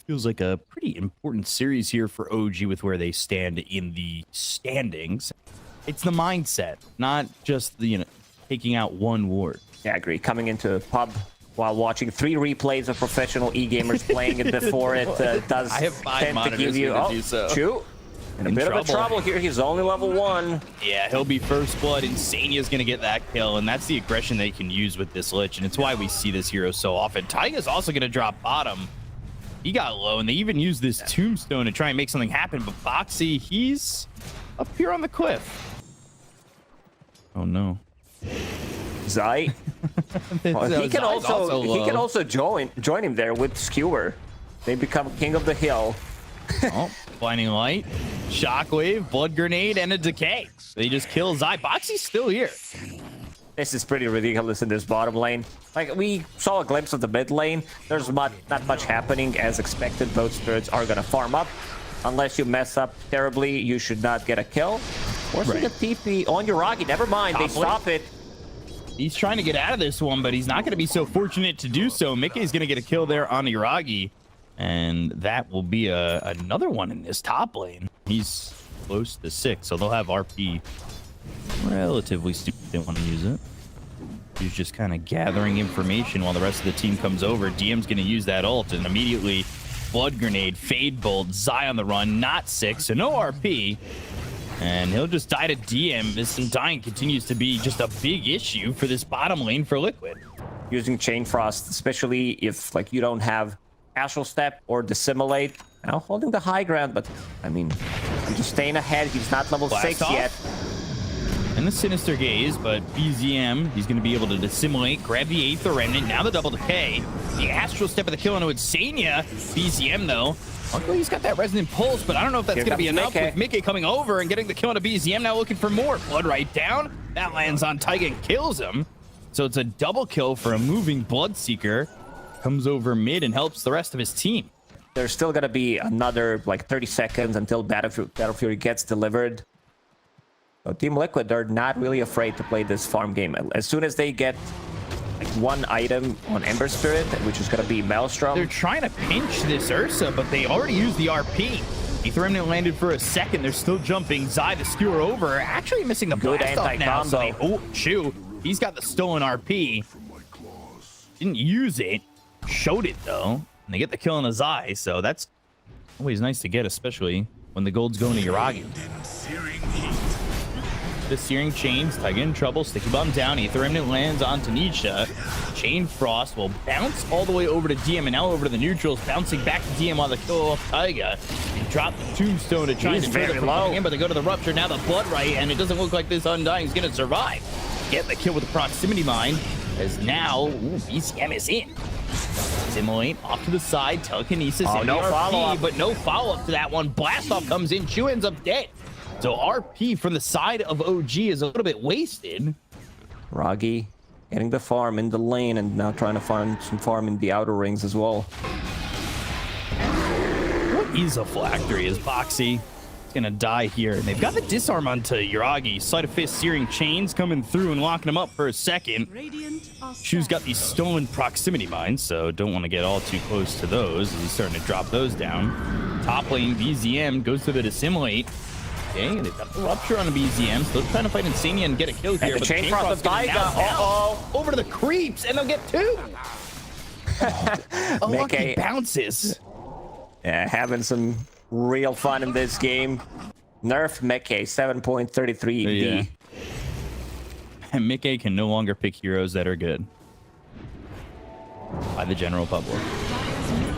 Feels like a pretty important series here for OG with where they stand in the standings. It's the mindset, not just the, taking out one ward. Yeah, I agree. Coming into a pub while watching 3 replays of professional e-gamers playing it before it does I have 5 tend to give you... do so. Chew. In a bit of trouble here. He's only level 1. Yeah, he'll be first blood. iNSaNiA's going to get that kill, and that's the aggression they can use with this Lich, and it's why we see this hero so often. Taiga's also going to drop bottom. He got low, and they even used this tombstone to try and make something happen, but Boxi, he's up here on the cliff. Oh, no. Zai. Well, he can also join him there with Skewer. They become king of the hill. Oh, blinding light, shockwave, blood grenade, and a decay. They just kill Zai. Boxi's still here. This is pretty ridiculous in this bottom lane. Like, we saw a glimpse of the mid lane. There's not much happening as expected. Both spirits are gonna farm up. Unless you mess up terribly, you should not get a kill. Forcing a TP on Yuragi. Never mind, they stop it. He's trying to get out of this one, but he's not going to be so fortunate to do so. miCKe's going to get a kill there on Yuragi, and that will be another one in this top lane. He's close to 6, so they'll have RP relatively stupid. They want to use it. He's just kind of gathering information while the rest of the team comes over. DM's going to use that ult, and immediately blood grenade, fade bolt, Zai on the run, not 6, so no RP. And he'll just die to DM. This dying continues to be just a big issue for this bottom lane for Liquid. Using Chain Frost, especially if like you don't have Astral Step or Dissimulate. Now holding the high ground, but I mean, I'm just staying ahead. He's not level 6 yet. And the Sinister Gaze, but BZM, he's going to be able to Dissimulate, grab the Aether Remnant, now the double decay. The Astral Step of the kill into iNSaNiA. BZM, though, luckily he's got that Resonant Pulse, but I don't know if that's going to be enough with miCKe coming over and getting the kill into BZM. Now looking for more. Blood right down. That lands on Taiga and kills him. So it's a double kill for a moving Bloodseeker. Comes over mid and helps the rest of his team. There's still going to be another like 30 seconds until Battle Fury gets delivered. So Team Liquid, they're not really afraid to play this farm game. As soon as they get like one item on Ember Spirit, which is going to be Maelstrom. They're trying to pinch this Ursa, but they already used the RP. Aether Remnant landed for a second. They're still jumping. Zai the skewer over. Actually missing the blast off now. So, oh, Chew. He's got the stolen RP. Didn't use it. Showed it, though. And they get the kill on a Zai, so that's always nice to get, especially when the gold's going to Yuragi. The Searing Chains, Taiga in trouble, Sticky Bomb down, Aether Remnant lands onto Nisha. Chain Frost will bounce all the way over to DM and now over to the neutrals, bouncing back to DM on the kill off Taiga. And drop the Tombstone to try and deter it from coming in, but they go to the Rupture, now the Blood Right, and it doesn't look like this Undying is going to survive. Get the kill with the Proximity Mine, as now, BCM is in. Simulate off to the side, Telekinesis, and no follow-up, but no follow-up to that one. Blast Off comes in, Chew ends up dead. So RP from the side of OG is a little bit wasted. Yuragi getting the farm in the lane and now trying to find some farm in the outer rings as well. What is a phylactery? Is Boxi gonna die here? And they've got the disarm onto Yuragi. Sleight of Fist, Searing Chains coming through and locking him up for a second. Chew's got these stolen proximity mines, so don't want to get all too close to those. He's starting to drop those down. Top lane, BZM goes to the Dissimulate. Okay, they've got the Rupture on the BZM. Still trying to fight iNSaNiA and get a kill here. But the Chain Frost is going down. Over to the creeps, and they'll get 2. A lucky bounces. Yeah, having some real fun in this game. Nerf miCKe, 7.33 yeah. And miCKe can no longer pick heroes that are good by the general public.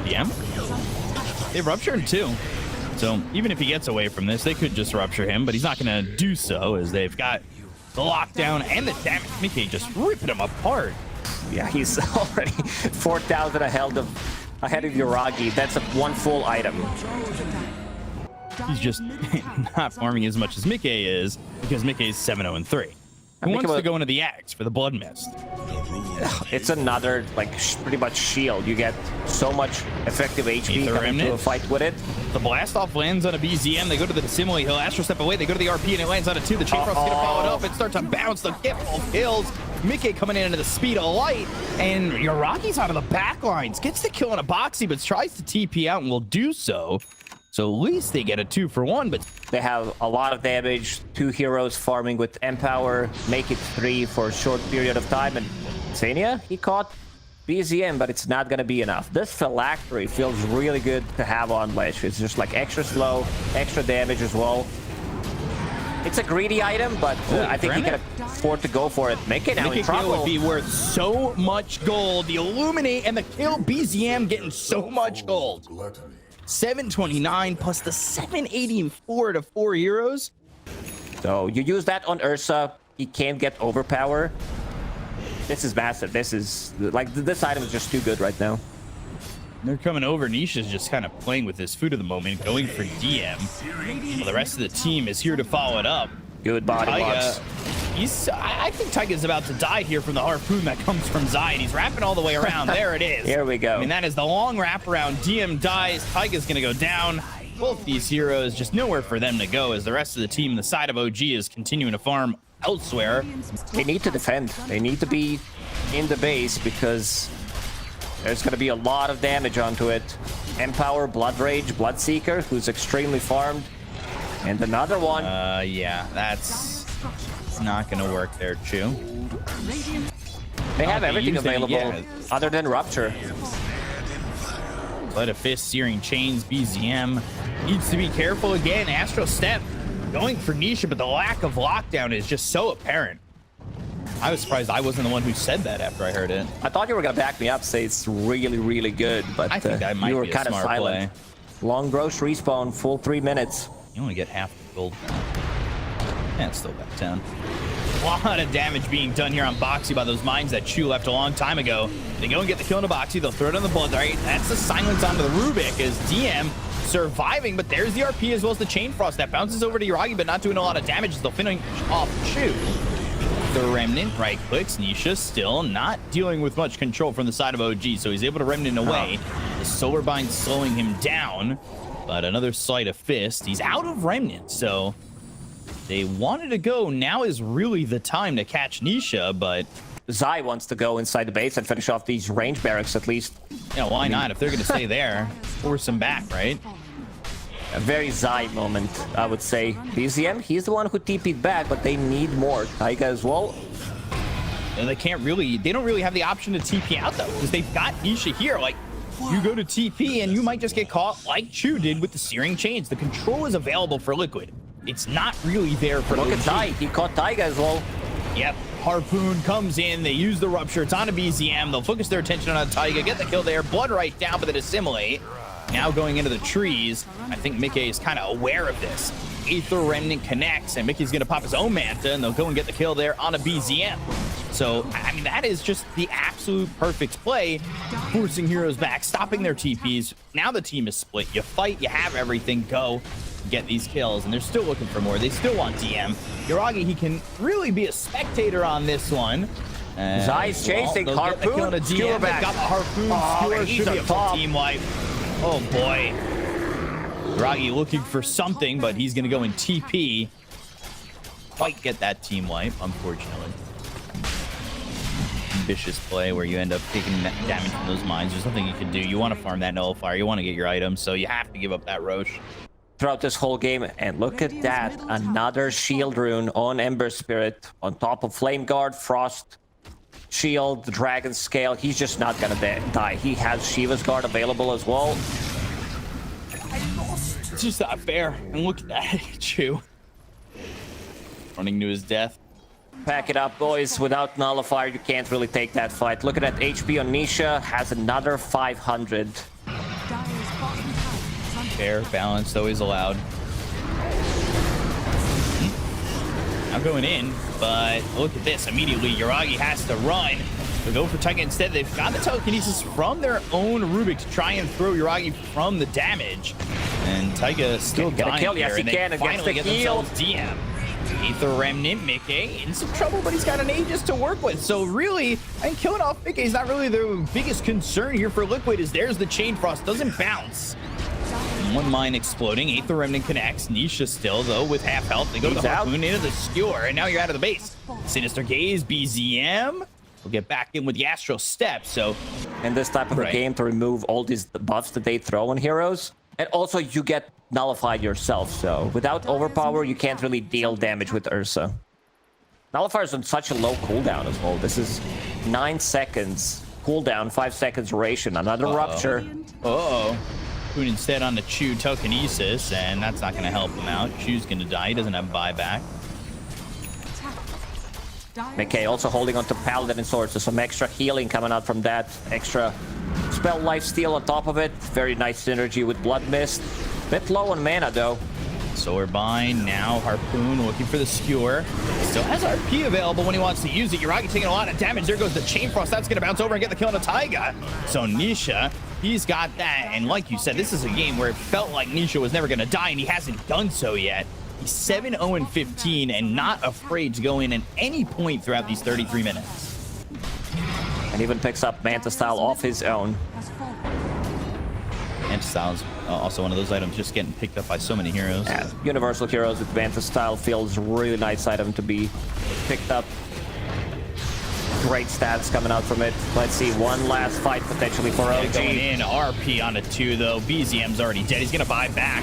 DM? They Rupture him too. So even if he gets away from this, they could just Rupture him, but he's not going to do so as they've got the lockdown and the damage. miCKe just ripping him apart. Yeah, he's already 4,000 ahead of Yuragi. That's one full item. He's just not farming as much as miCKe is because miCKe is 7-0-3. Who wants to go into the Axe for the Blood Mist? It's another, like, pretty much shield. You get so much effective HP coming to a fight with it. The Blast Off lands on a BZM. They go to the Dissimulate. He'll Astral Step away. They go to the RP, and it lands on a 2. The Chain Frost is going to follow it up and start to bounce. They'll get all kills. miCKe coming in into the speed of light, and Yuragi's out of the back lines. Gets the kill on a Boxi, but tries to TP out and will do so. So at least they get a 2-for-1, but They have a lot of damage. 2 heroes farming with Empower, make it 3 for a short period of time. And iNSaNiA, he caught BZM, but it's not gonna be enough. This Phylactery feels really good to have on Lich. It's just like extra slow, extra damage as well. It's a greedy item, but I think he can afford to go for it. miCKe now in miCKe trouble. would be worth so much gold. The Illuminate and the kill, BZM getting so much gold. 729 plus the 784 to 4 heroes. So you use that on Ursa, he can't get overpower. This is massive. This is like this item is just too good right now. They're coming over. Nisha's just kind of playing with his food of the moment, going for DM. Well, the rest of the team is here to follow it up. Good body blocks. I think Taiga's about to die here from the harpoon that comes from Zai. He's wrapping all the way around. There it is. Here we go. I mean, that is the long wraparound. DM dies. Taiga's going to go down. Both these heroes, just nowhere for them to go as the rest of the team, the side of OG, is continuing to farm elsewhere. They need to defend. They need to be in the base because there's going to be a lot of damage onto it. Empower, Blood Rage, Bloodseeker, who's extremely farmed. And another one. Yeah, that's not going to work there, Chew. They have everything available other than Rupture. Let a Fist, Searing Chains, BZM. Needs to be careful again. Astral Step going for Nisha, but the lack of lockdown is just so apparent. I was surprised I wasn't the one who said that after I heard it. I thought you were going to back me up, say it's really, really good, but I think that might you were be a kind of smart silent. play. Long Grosh respawn, full 3 minutes. You only get half the gold. Yeah, it's still back down. A lot of damage being done here on Boxi by those mines that Chew left a long time ago. They go and get the kill on the Boxi. They'll throw it on the Blood Right. That's the silence onto the Rubik as DM surviving, but there's the RP as well as the Chain Frost that bounces over to Yuragi, but not doing a lot of damage as they'll finish off Chew. The Remnant right clicks. Nisha still not dealing with much control from the side of OG, so he's able to Remnant away. The Solar Bind slowing him down, but another Sleight of Fist. He's out of Remnant, so they wanted to go. Now is really the time to catch Nisha, but Zai wants to go inside the base and finish off these range barracks at least. yeah, why not? If they're going to stay there, force them back, right? A very Zai moment, I would say. BZM, he's the one who TP'd back, but they need more. Taiga as well. And they don't really have the option to TP out though, because they've got Nisha here. Like, you go to TP and you might just get caught like Chew did with the Searing Chains. The control is available for Liquid. It's not really there for Look OG. at Zai, he caught Taiga as well. Yep, Harpoon comes in, they use the Rupture, it's on a BZM, they'll focus their attention on Taiga, get the kill there, Blood Right down, but then Assimilate. Now going into the trees, I think miCKe is kind of aware of this. Aether Remnant connects, and miCKe's gonna pop his own Manta, and they'll go and get the kill there on a BZM. So, I mean, that is just the absolute perfect play, forcing heroes back, stopping their TPs. Now the team is split. You fight, you have everything, go get these kills, and they're still looking for more. They still want DM. Yuragi, he can really be a spectator on this one. Zai's chasing Harpoon. They've got the Harpoon. Skewer should be a full team wipe. Oh boy. Yuragi looking for something, but he's going to go in TP. Quite get that team wipe, unfortunately. Vicious play where you end up taking damage from those mines. There's nothing you can do. You want to farm that nullifier. You want to get your items, so you have to give up that Roche. Throughout this whole game, and look at that, another shield rune on Ember Spirit on top of Flame Guard, Frost Shield, the Dragon Scale. He's just not gonna die. He has Shiva's Guard available as well. It's just not fair. And look at that, Chew running to his death. Pack it up, boys. Without Nullifier, you can't really take that fight. Look at that HP on Nisha, has another 500. Fair, balanced, always allowed. I'm going in, but look at this. Immediately, Yuragi has to run. They go for Taiga instead. They've got the telekinesis from their own Rubik to try and throw Yuragi from the damage. And Taiga still dying kill. here, Yes, he and can they against finally the get heal. themselves DM. Aether Remnant, miCKe in some trouble, but he's got an Aegis to work with. So really, I think killing off miCKe is not really the biggest concern here for Liquid, as there's the Chain Frost. Doesn't bounce. One mine exploding. Aether Remnant connects. Nisha still, though, with half health. They go to the Harpoon into the Skewer, and now you're out of the base. Sinister Gaze, BZM. We'll get back in with the Astral Step, so... In this type of a game, to remove all these buffs that they throw on heroes, and also you get nullified yourself, so without overpower, you can't really deal damage with Ursa. Nullifier is on such a low cooldown as well. This is 9 seconds cooldown, 5 seconds duration. Another Rupture. Put instead on the Chew Telekinesis, and that's not going to help him out. Chew's going to die. He doesn't have buyback. miCKe also holding on to Paladin and Sword, so some extra healing coming out from that. Extra spell lifesteal on top of it. Very nice synergy with Blood Mist. Bit low on mana though. Swordbind, now Harpoon looking for the Skewer. Still has RP available when he wants to use it. Yuragi taking a lot of damage. There goes the Chain Frost. That's going to bounce over and get the kill on a Taiga. So Nisha, he's got that. And like you said, this is a game where it felt like Nisha was never going to die, and he hasn't done so yet. He's 7-0-15 and not afraid to go in at any point throughout these 33 minutes. And even picks up Manta Style off his own. Manta Style's also one of those items just getting picked up by so many heroes. Yeah, universal heroes with Manta Style feels a really nice item to be picked up. Great stats coming out from it. Let's see, one last fight potentially for OG. Going in, RP on a 2 though. BZM's already dead. He's gonna buy back.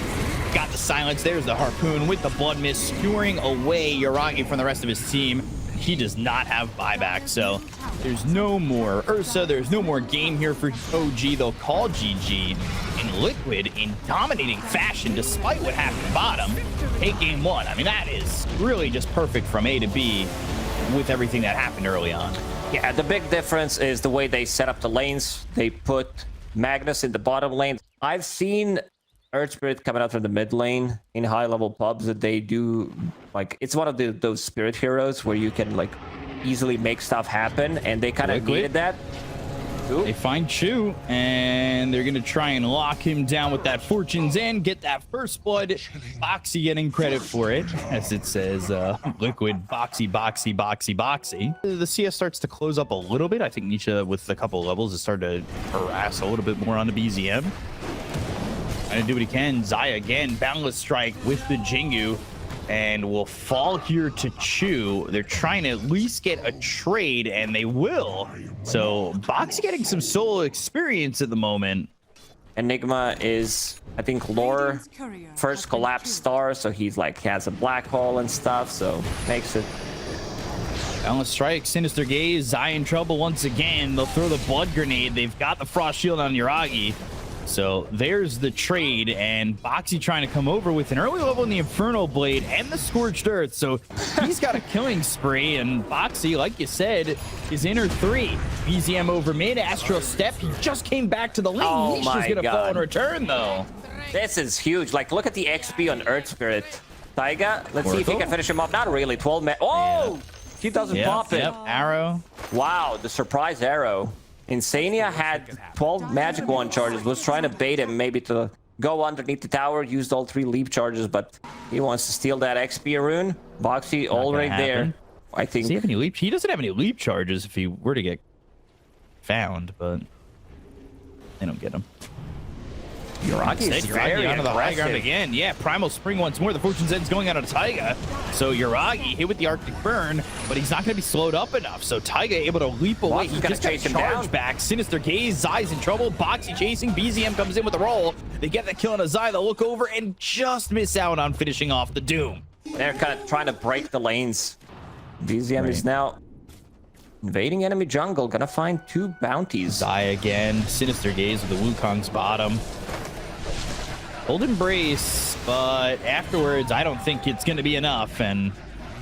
Got the silence. There's the Harpoon with the Blood Mist, skewering away Yuragi from the rest of his team. He does not have buyback, so there's no more Ursa. There's no more game here for OG. They'll call GG. And Liquid, in dominating fashion, despite what happened bottom, take game 1. I mean, that is really just perfect from A to B with everything that happened early on. Yeah, the big difference is the way they set up the lanes. They put Magnus in the bottom lane. I've seen Earth Spirit coming out from the mid lane in high level pubs that they do, like, it's one of those spirit heroes where you can like easily make stuff happen, and they kind of needed that. Ooh. They find Chew, and they're gonna try and lock him down with that Fortune's End, get that first blood. Boxi getting credit for it, as it says, Liquid Boxi, Boxi, Boxi, Boxi. The CS starts to close up a little bit. I think Nisha, with a couple of levels, has started to harass a little bit more on the BZM. Trying to do what he can. Xayah again, Boundless Strike with the Jingu, and will fall here to Chew. They're trying to at least get a trade, and they will. So Boxi getting some solo experience at the moment. Enigma is, I think, lore first collapsed star, so he's like has a black hole and stuff, so makes it. Boundless Strike, Sinister Gaze, Xayah in trouble once again. They'll throw the Blood Grenade. They've got the Frost Shield on Yuragi. So there's the trade, and Boxi trying to come over with an early level in the Infernal Blade and the Scorched Earth. So he's got a killing spree, and Boxi, like you said, is in her 3. BZM over mid, Astral Step. He just came back to the lane. Oh Nisha's gonna fall in return, though. This is huge. Like, look at the XP on Earth Spirit. Taiga, let's see if he can finish him off. Not really. 12 men. Oh! Yeah. He doesn't pop it. Arrow. Wow, the surprise arrow. iNSaNiA had 12 magic wand charges, was trying to bait him maybe to go underneath the tower, used all 3 leap charges, but he wants to steal that XP rune. Boxi all right there. I think. Does he have any leap? He doesn't have any leap charges if he were to get found, but they don't get him. Yuragi is very onto the high ground aggressive. again. Yeah, Primal Spring once more. The Fortune's End's going out of Taiga. So Yuragi hit with the Arctic Burn, but he's not going to be slowed up enough. So Taiga able to leap away. He just got charged back. Sinister Gaze, Xayah's in trouble. Boxi chasing. BZM comes in with a roll. They get the kill on a Xayah. They'll look over and just miss out on finishing off the Doom. They're kind of trying to break the lanes. BZM is now invading enemy jungle. Gonna find 2 bounties. Xayah again. Sinister Gaze with the Wukong's bottom. Hold Embrace, but afterwards, I don't think it's going to be enough, and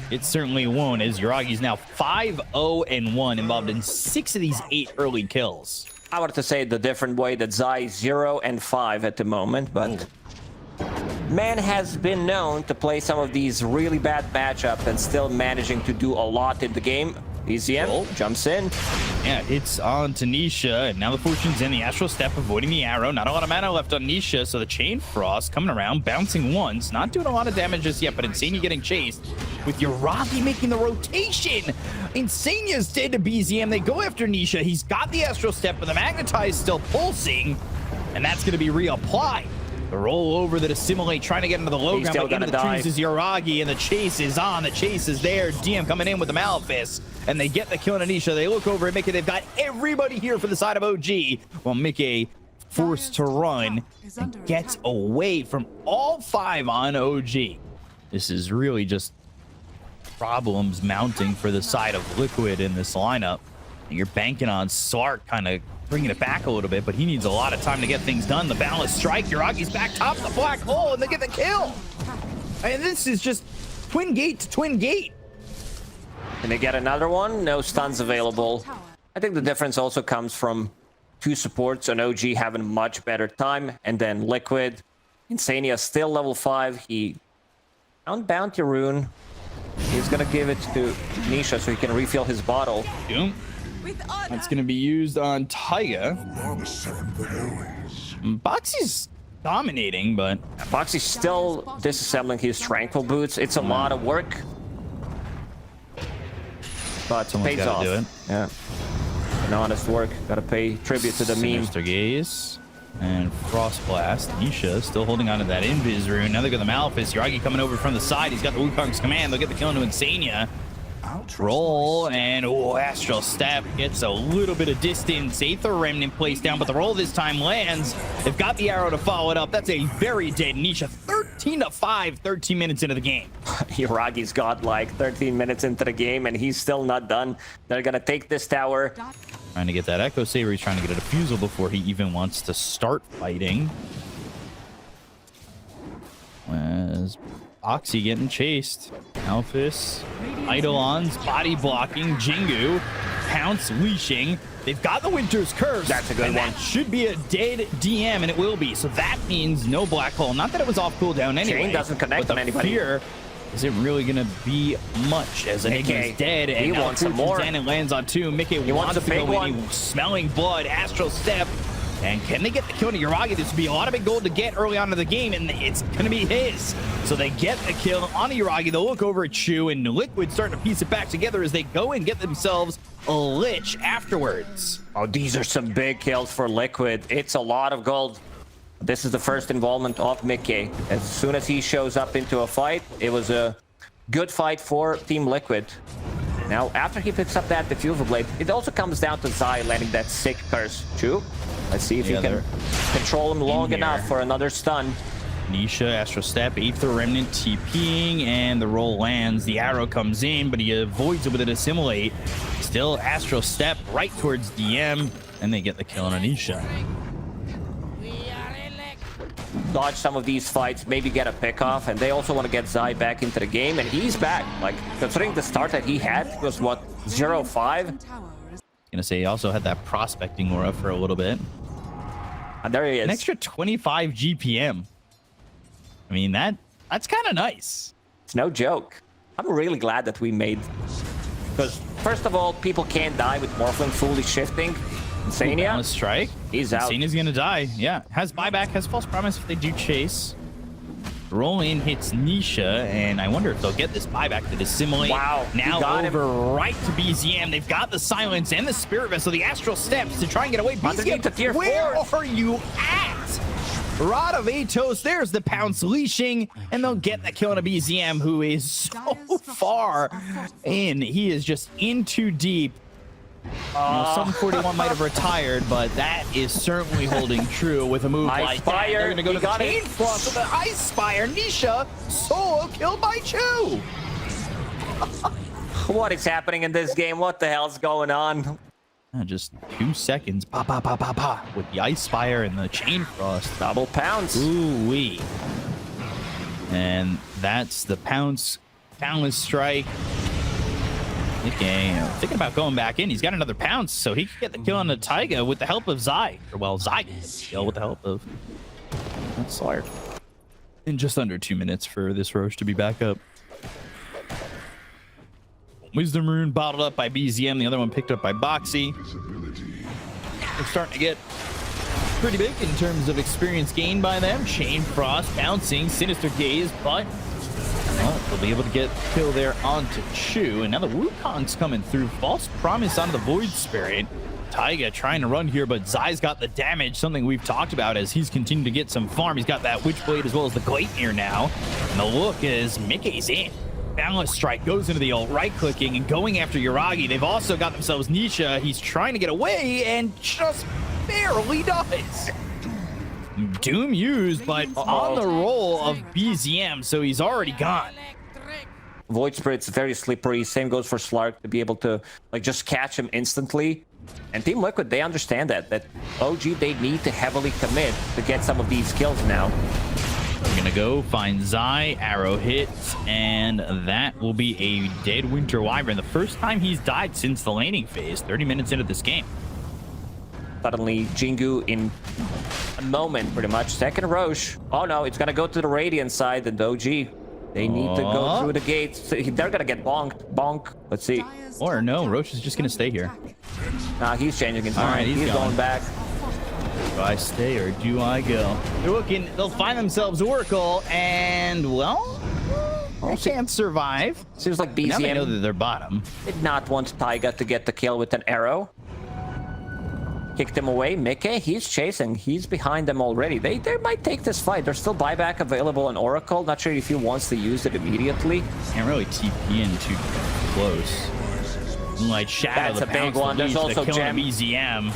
it certainly won't, as Yuragi's now 5-0-1, involved in 6 of these 8 early kills. I wanted to say it the different way, that Xayah is 0-5 at the moment, but man has been known to play some of these really bad matchups and still managing to do a lot in the game. BZM jumps in. Yeah, it's on to Nisha, and now the Fortune's in the Astral Step, avoiding the arrow. Not a lot of mana left on Nisha, so the Chain Frost coming around, bouncing once, not doing a lot of damage just yet, but iNSaNiA getting chased, with Yuragi making the rotation. iNSaNiA's dead to BZM. They go after Nisha. He's got the Astral Step, but the Magnetize still pulsing, and that's going to be reapplied. The roll over that assimilate, trying to get into the low ground, but into the trees is Yuragi, and the chase is on. The chase is there. DM coming in with the Malefice, and they get the kill on Nisha. They look over at miCKe. They've got everybody here for the side of OG, while miCKe forced to run and gets away from all 5 on OG. This is really just problems mounting for the side of Liquid in this lineup. You're banking on Slark kind of bringing it back a little bit, but he needs a lot of time to get things done. The balance strike, Yuragi's back top of the black hole, and they get the kill. And this is just twin gate to twin gate. And they get another one. No stuns available. I think the difference also comes from 2 supports and OG having much better time, and then Liquid. iNSaNiA still level 5. He found Bounty Rune. He's gonna give it to Nisha so he can refill his bottle. Doom. That's going to be used on Taiga. Boxi's dominating, but Boxi's still disassembling his Tranquil Boots. It's a lot of work, but it pays off. Do it. Yeah, an honest work. Gotta pay tribute to the meme. Sinister Gaze and Frost Blast. Nisha still holding on to that Invis rune. Now they got the Malefice. Yuragi coming over from the side. He's got the Wukong's command. They'll get the kill into iNSaNiA. Roll, and Astral Step gets a little bit of distance. Aether Remnant placed down, but the roll this time lands. They've got the arrow to follow it up. That's a very dead Nisha. 13-5, 13 minutes into the game. Yuragi's got like 13 minutes into the game, and he's still not done. They're gonna take this tower. Trying to get that Echo Saber. He's trying to get a defusal before he even wants to start fighting. As Boxi getting chased. Alphys, Eidolon's body blocking, Jingu, Pounce leashing. They've got the Winter's Curse. That's a good one. That should be a dead DM, and it will be. So that means no black hole. Not that it was off cooldown anyway. Chain doesn't connect but on anybody. Fear isn't really going to be much as Enigma's dead. And he wants some more. And it lands on 2. miCKe wants to go in. He's smelling blood. Astral Step. And can they get the kill on Yuragi? This would be a lot of big gold to get early on in the game, and it's going to be his. So they get the kill on Yuragi. They'll look over at Chu, and Liquid starting to piece it back together as they go and get themselves a Lich afterwards. Oh, these are some big kills for Liquid. It's a lot of gold. This is the first involvement of miCKe. As soon as he shows up into a fight, it was a good fight for Team Liquid. Now, after he picks up that Diffusal Blade, it also comes down to Zai landing that sick curse. Chu, let's see if you can control him long enough for another stun. Nisha, Astral Step, Aether Remnant TPing, and the roll lands. The arrow comes in, but he avoids it with an Assimilate. Still Astral Step right towards DM, and they get the kill on Nisha. Dodge some of these fights, maybe get a pick off, and they also want to get Zai back into the game, and he's back. Like, considering the start that he had was what, 0-5? Gonna say he also had that prospecting aura for a little bit. And there he is. An extra 25 GPM. I mean, that's kind of nice. It's no joke. I'm really glad that we made, because first of all, people can't die with Morphling fully shifting. iNSaNiA, strike. He's out. iNSaNiA's gonna die. Yeah, has buyback, has false promise if they do chase. Roll in hits Nisha, and I wonder if they'll get this buyback to assimilate. Wow. Now over right to BZM. They've got the silence and the spirit vessel, the astral steps to try and get away. BZM, to tier where 4. are you at? Rod of Atos, there's the Pounce leashing, and they'll get the kill on a BZM who is so far in. He is just in too deep. Some 41 might have retired, but that is certainly holding true with a move like that. They're going to go to the Chain Frost with the Ice Spire. Nisha solo killed by Chu. What is happening in this game? What the hell's going on? Just 2 seconds, pa pa pa pa pa, with the Ice Spire and the Chain Frost. Double Pounce. Ooh-wee. And that's the Pounce Boundless Strike. Okay, thinking about going back in. He's got another Pounce, so he can get the kill on the Taiga with the help of Zai. Or, well, Zai can get the kill with the help of Slayer. In just under 2 minutes for this Roche to be back up. Wisdom Rune bottled up by BZM. The other one picked up by Boxi. They're starting to get pretty big in terms of experience gained by them. Chain Frost bouncing, Sinister Gaze, but well, they'll be able to get kill there onto Chu. And now the Wukong's coming through. False Promise onto the Void Spirit. Taiga trying to run here, but Zai's got the damage, something we've talked about as he's continued to get some farm. He's got that Witchblade as well as the Gleipnir now. And the look is miCKe's in. Boundless Strike goes into the ult, right-clicking and going after Yuragi. They've also got themselves Nisha. He's trying to get away and just barely does. Doom used, but on the roll of BZM, so he's already gone. Void Spirit's very slippery. Same goes for Slark to be able to like just catch him instantly. And Team Liquid, they understand that OG, they need to heavily commit to get some of these kills now. We're gonna go find Zai, arrow hits, and that will be a dead Winter Wyvern. The first time he's died since the laning phase, 30 minutes into this game. Suddenly, Jingu in a moment, pretty much. Second Roche. Oh no, it's gonna go to the Radiant side, and OG. They need to go through the gates. They're gonna get bonked. Bonk. Let's see. Or no, Roche is just gonna stay here. Nah, he's changing his mind. Right, he's going back. Do I stay or do I go? They're looking, they'll find themselves Oracle, and well, they can't survive. Seems like Now they know BZM that they're bottom. did not want Taiga to get the kill with an arrow. Kicked him away. miCKe, he's chasing. He's behind them already. They might take this fight. There's still buyback available on Oracle. Not sure if he wants to use it immediately. Can't really TP in too close. Like Shadow, That's a big one. There's also Gem. BZM.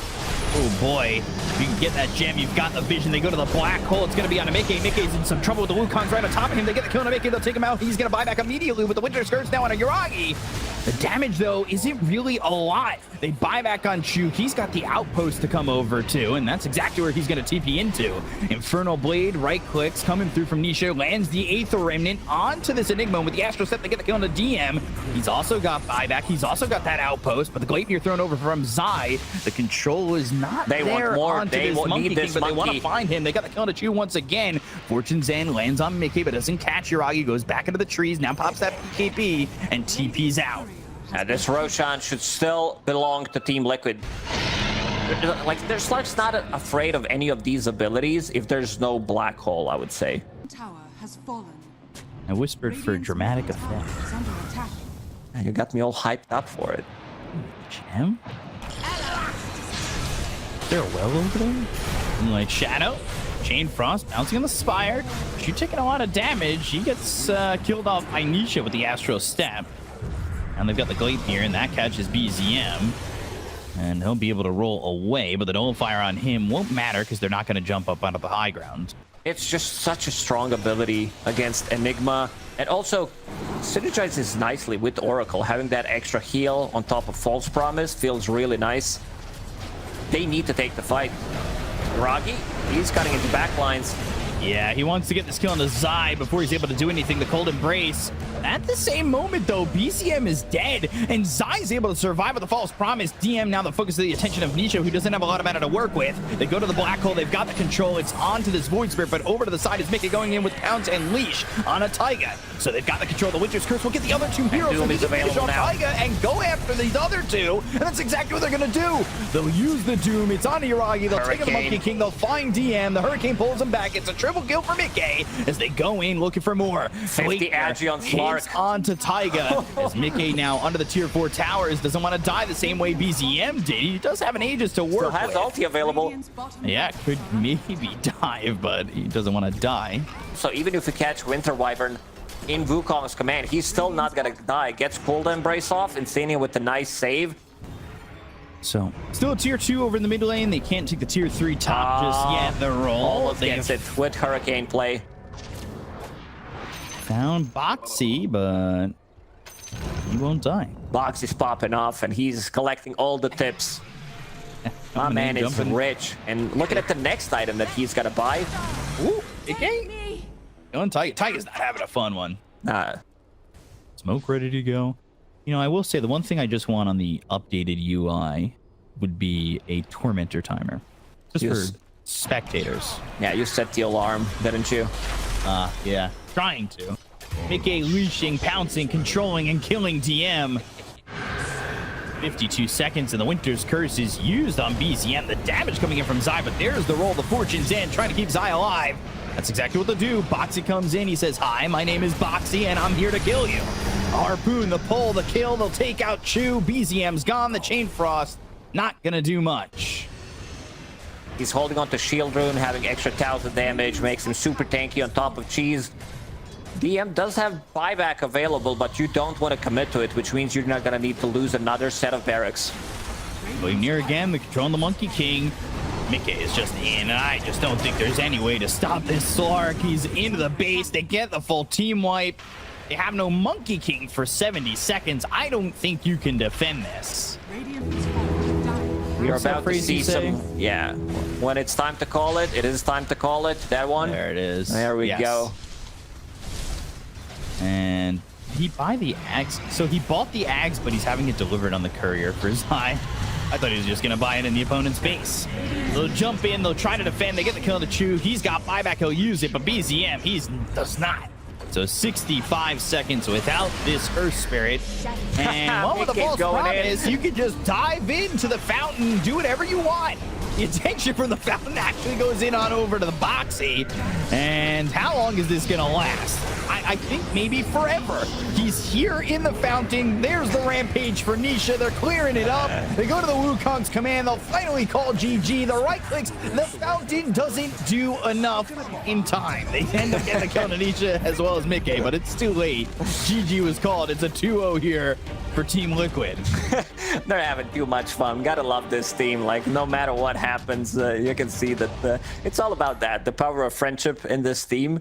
Oh boy, if you can get that gem, you've got the vision. They go to the black hole. It's going to be on a miCKe. miCKe's in some trouble with the Wukong's right on top of him. They get the kill on a miCKe. They'll take him out. He's going to buy back immediately with the Winter Skirts now on a Yuragi. The damage, though, isn't really a lot. They buy back on Chu. He's got the outpost to come over to, and that's exactly where he's going to TP into. Infernal Blade, right clicks, coming through from Nisha, lands the Aether Remnant onto this Enigma with the Astral Step. They get the kill on the DM. He's also got buyback. He's also got that outpost, but the Gleipnir thrown over from Zai. The control is not They there want more. onto They this Monkey need King, this but they want to monkey. find him. They got the kill on the Chu once again. Fortune's End lands on miCKe, but doesn't catch Yuragi. Goes back into the trees. Now pops that PKP and TP's out. This Roshan should still belong to Team Liquid. Like, Slark's not afraid of any of these abilities if there's no black hole, I would say. Tower has fallen. I whispered for dramatic Is effect. under attack. You got me all hyped up for it. Gem? Is there a well over there? Like Shadow, Chain Frost bouncing on the Spire. She's taking a lot of damage. He gets killed off by Nisha with the Astro Step. And they've got the Gleipnir, and that catches BZM. And he'll be able to roll away, but the Dome Fire on him won't matter because they're not going to jump up onto the high ground. It's just such a strong ability against Enigma. And also synergizes nicely with Oracle. Having that extra heal on top of False Promise feels really nice. They need to take the fight. Yuragi, he's cutting into backlines. Yeah, he wants to get this kill on the Zai before he's able to do anything. The Cold Embrace. At the same moment, though, BCM is dead, and Zai's able to survive with the False Promise. DM now the focus of the attention of Nisha, who doesn't have a lot of mana to work with. They go to the black hole. They've got the control. It's onto this Void Spirit, but over to the side is miCKe going in with Pounce and Leash on a Taiga. So they've got the control. The Winter's Curse will get the other two heroes. Doom is available on now. Taiga and go after these other two, and that's exactly what they're going to do. They'll use the Doom. It's on Yuragi. They'll take the Monkey King. They'll find DM. The Hurricane pulls him back. It's a triple kill for miCKe as they go in looking for more. 50 agi on Slark. Onto Taiga as miCKe now under the tier 4 towers doesn't want to die the same way BZM did. He does have an Aegis to work Still has with. ulti available. Radiant's bottom Yeah, could maybe dive, but he doesn't want to die. So even if we catch Winter Wyvern in Wukong's command, he's still not gonna die. Gets Cold Embrace off. iNSaNiA with the nice save. So still a tier 2 over in the mid lane. They can't take the tier 3 top just yet. The roll. Almost They gets have it with Hurricane play. found Boxi, but he won't die. Box is popping off and he's collecting all the tips. My man is rich. And looking at the next item that he's gonna buy. Ooh, miCKe. Going Taiga. Taiga's not having a fun one. Smoke ready to go. You know, I will say the one thing I just want on the updated UI would be a tormentor timer. Just Yes. for spectators. Yeah, you set the alarm, didn't you? Yeah. Trying to. miCKe leashing, pouncing, controlling, and killing DM. 52 seconds, and the Winter's Curse is used on BZM. The damage coming in from Zai, but there's the roll. The Fortune's End, trying to keep Zai alive. That's exactly what they'll do. Boxi comes in. He says, "Hi, my name is Boxi, and I'm here to kill you." Harpoon, the pull, the kill. They'll take out Chu. BZM's gone. The Chain Frost not gonna do much. He's holding on to Shield Rune, having extra 1000 damage, makes him super tanky on top of Cheese. DM does have buyback available, but you don't want to commit to it, which means you're not going to need to lose another set of barracks. Going near again, they're controlling the Monkey King. miCKe is just in, and I just don't think there's any way to stop this Slark. He's into the base. They get the full team wipe. They have no Monkey King for 70 seconds. I don't think you can defend this. We are about to see some... Yeah. When it's time to call it, it is time to call it. That one. There it is. There we go. And he buy the Ags. So he bought the Ags, but he's having it delivered on the courier for his eye. I thought he was just going to buy it in the opponent's base. They'll jump in. They'll try to defend. They get the kill on the Chew. He's got buyback. He'll use it, but BZM, he does not. So 65 seconds without this Earth Spirit. And one with the false promise, you can just dive into the fountain, do whatever you want. The attention from the fountain actually goes in on over to the Boxi. And how long is this gonna last? I think maybe forever. He's here in the fountain. There's the Rampage for Nisha. They're clearing it up. They go to the Wukong's command. They'll finally call GG. The right clicks. The fountain doesn't do enough in time. They end up getting the kill to Nisha as well as miCKe, but it's too late. GG was called. It's a 2-0 here for Team Liquid. They're having too much fun. Gotta love this team. Like, no matter what happens, you can see that it's all about that. The power of friendship in this team.